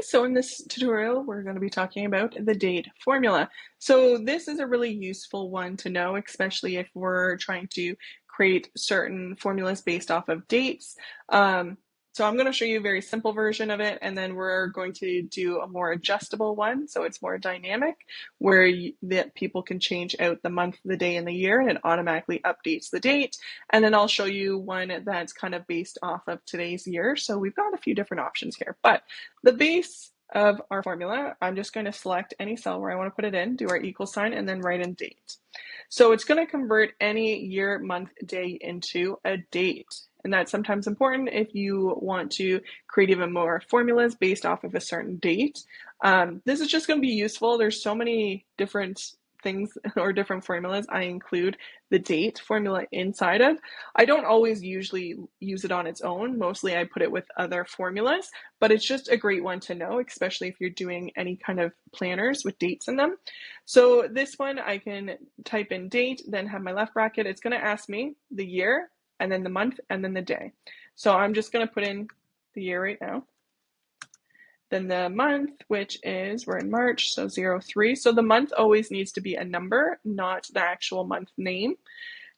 so in this tutorial, we're going to be talking about the date formula. So this is a really useful one to know, especially if we're trying to create certain formulas based off of dates. So I'm going to show you a very simple version of it, and then we're going to do a more adjustable one, so it's more dynamic, where that people can change out the month, the day, and the year, and it automatically updates the date. And then I'll show you one that's kind of based off of today's year. So we've got a few different options here, but the base of our formula, I'm just going to select any cell where I want to put it in, do our equal sign, and then write in date. So it's going to convert any year, month, day into a date. And that's sometimes important if you want to create even more formulas based off of a certain date. This is just going to be useful. There's so many different things or different formulas I include the date formula inside of. I don't always usually use it on its own. Mostly I put it with other formulas, but it's just a great one to know, especially if you're doing any kind of planners with dates in them. So this one, I can type in date, then have my left bracket. It's going to ask me the year, and then the month, and then the day. So I'm just going to put in the year right now. Then the month, which is, we're in March, so 03. So the month always needs to be a number, not the actual month name.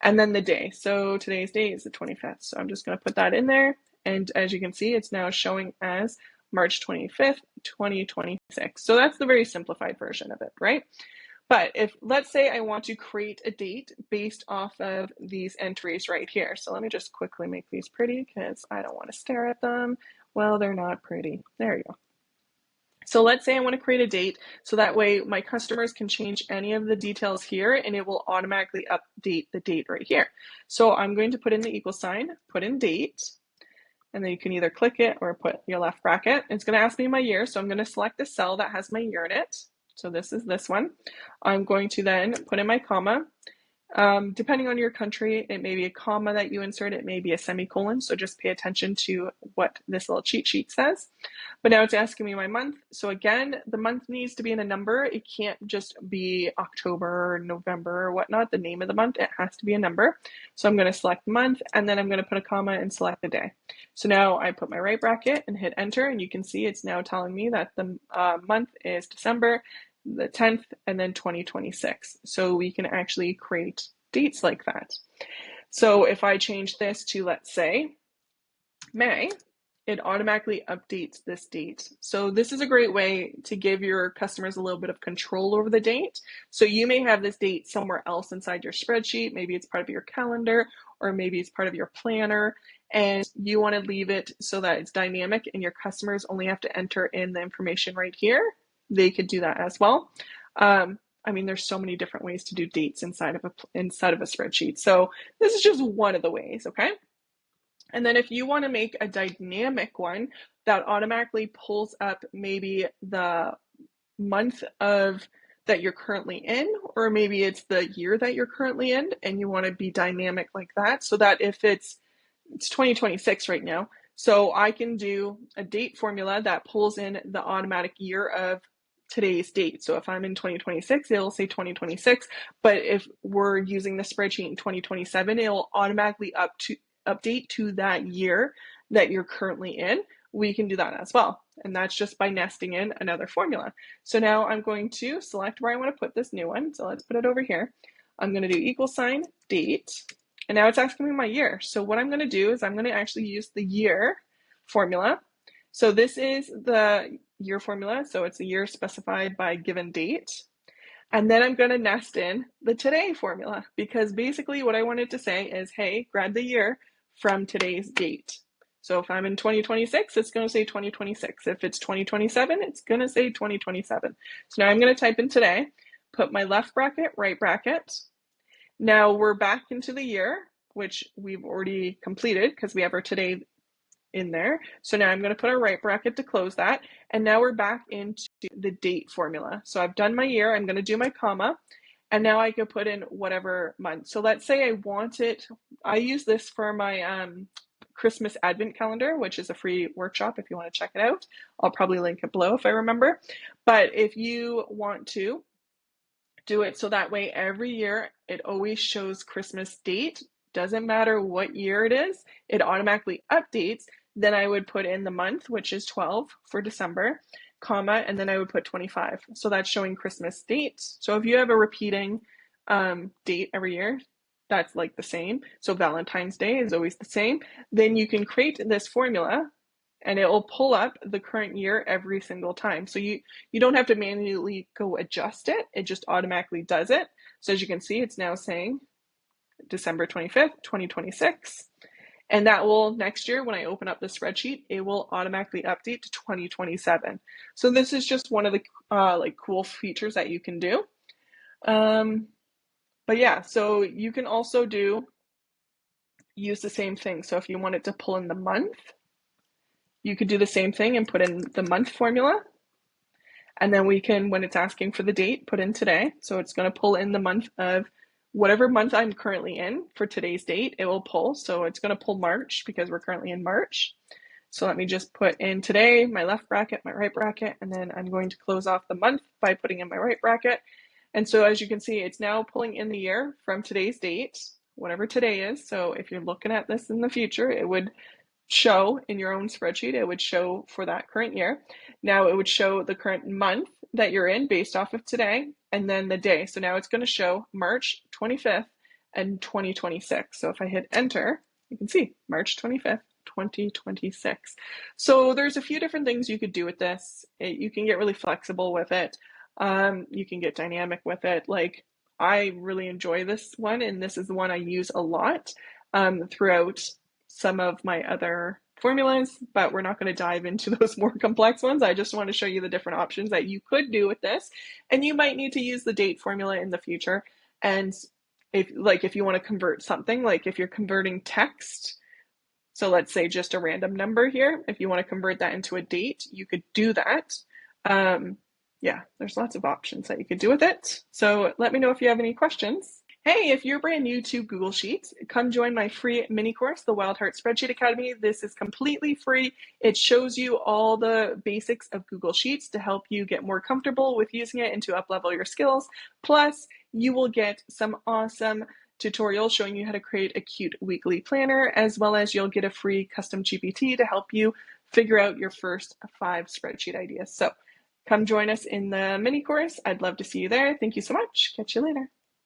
And then the day. So today's day is the 25th. So I'm just going to put that in there. And as you can see, it's now showing as March 25th, 2026. So that's the very simplified version of it, right? But if, let's say I want to create a date based off of these entries right here. So let me just quickly make these pretty because I don't want to stare at them. Well, they're not pretty. There you go. So let's say I want to create a date so that way my customers can change any of the details here and it will automatically update the date right here. So I'm going to put in the equal sign, put in date, and then you can either click it or put your left bracket. It's going to ask me my year, so I'm going to select the cell that has my year in it. So this is this one. I'm going to then put in my comma. Depending on your country, it may be a comma that you insert, it may be a semicolon, so just pay attention to what this little cheat sheet says. But now it's asking me my month. So again, the month needs to be in a number. It can't just be October or November or whatnot, the name of the month, it has to be a number. So I'm going to select month, and then I'm going to put a comma and select the day. So now I put my right bracket and hit enter, and you can see it's now telling me that the month is December the 10th, and then 2026. So we can actually create dates like that. So if I change this to, let's say, May, it automatically updates this date. So this is a great way to give your customers a little bit of control over the date. So you may have this date somewhere else inside your spreadsheet. Maybe it's part of your calendar, or maybe it's part of your planner, and you want to leave it so that it's dynamic and your customers only have to enter in the information right here. They could do that as well. I mean, there's so many different ways to do dates inside of a spreadsheet. So this is just one of the ways, okay? And then if you want to make a dynamic one that automatically pulls up maybe the month of that you're currently in, or maybe it's the year that you're currently in, and you want to be dynamic like that, so that if it's 2026 right now, so I can do a date formula that pulls in the automatic year of today's date. So if I'm in 2026, it'll say 2026, but if we're using the spreadsheet in 2027, it'll automatically update to that year that you're currently in. We can do that as well. And that's just by nesting in another formula. So now I'm going to select where I want to put this new one. So let's put it over here. I'm going to do equal sign, date, and now it's asking me my year. So what I'm going to do is I'm going to actually use the year formula. So this is the year formula. So it's a year specified by given date. And then I'm going to nest in the today formula, because basically what I wanted to say is, hey, grab the year from today's date. So if I'm in 2026, it's going to say 2026. If it's 2027, it's going to say 2027. So now I'm going to type in today, put my left bracket, right bracket. Now we're back into the year, which we've already completed because we have our today in there. So now I'm going to put a right bracket to close that. And now we're back into the date formula. So I've done my year, I'm going to do my comma, and now I can put in whatever month. So let's say I want it, I use this for my Christmas Advent calendar, which is a free workshop if you want to check it out. I'll probably link it below if I remember. But if you want to do it so that way every year it always shows Christmas date, doesn't matter what year it is, it automatically updates. Then I would put in the month, which is 12 for December, comma, and then I would put 25. So that's showing Christmas date. So if you have a repeating date every year, that's like the same. So Valentine's Day is always the same. Then you can create this formula and it will pull up the current year every single time. So you don't have to manually go adjust it. It just automatically does it. So as you can see, it's now saying December 25th, 2026. And that will next year, when I open up the spreadsheet, it will automatically update to 2027. So this is just one of the like cool features that you can do. But yeah, so you can also use the same thing. So if you wanted to pull in the month, you could do the same thing and put in the month formula. And then we can, when it's asking for the date, put in today. So it's going to pull in the month of whatever month I'm currently in for today's date, it will pull. So it's going to pull March because we're currently in March. So let me just put in today, my left bracket, my right bracket, and then I'm going to close off the month by putting in my right bracket. And so as you can see, it's now pulling in the year from today's date, whatever today is. So if you're looking at this in the future, it would show in your own spreadsheet, it would show for that current year. Now it would show the current month that you're in based off of today, and then the day. So now it's going to show March 25th and 2026. So if I hit enter, you can see March 25th, 2026. So there's a few different things you could do with this. You can get really flexible with it. You can get dynamic with it. Like, I really enjoy this one, and this is the one I use a lot throughout some of my other formulas, but we're not going to dive into those more complex ones. I just want to show you the different options that you could do with this. And you might need to use the date formula in the future. And if you want to convert something, like if you're converting text, so let's say just a random number here, if you want to convert that into a date, you could do that. Yeah, there's lots of options that you could do with it. So let me know if you have any questions. Hey, if you're brand new to Google Sheets, come join my free mini course, the Wild Heart Spreadsheet Academy. This is completely free. It shows you all the basics of Google Sheets to help you get more comfortable with using it and to up-level your skills. Plus, you will get some awesome tutorials showing you how to create a cute weekly planner, as well as you'll get a free custom GPT to help you figure out your first 5 spreadsheet ideas. So come join us in the mini course. I'd love to see you there. Thank you so much. Catch you later.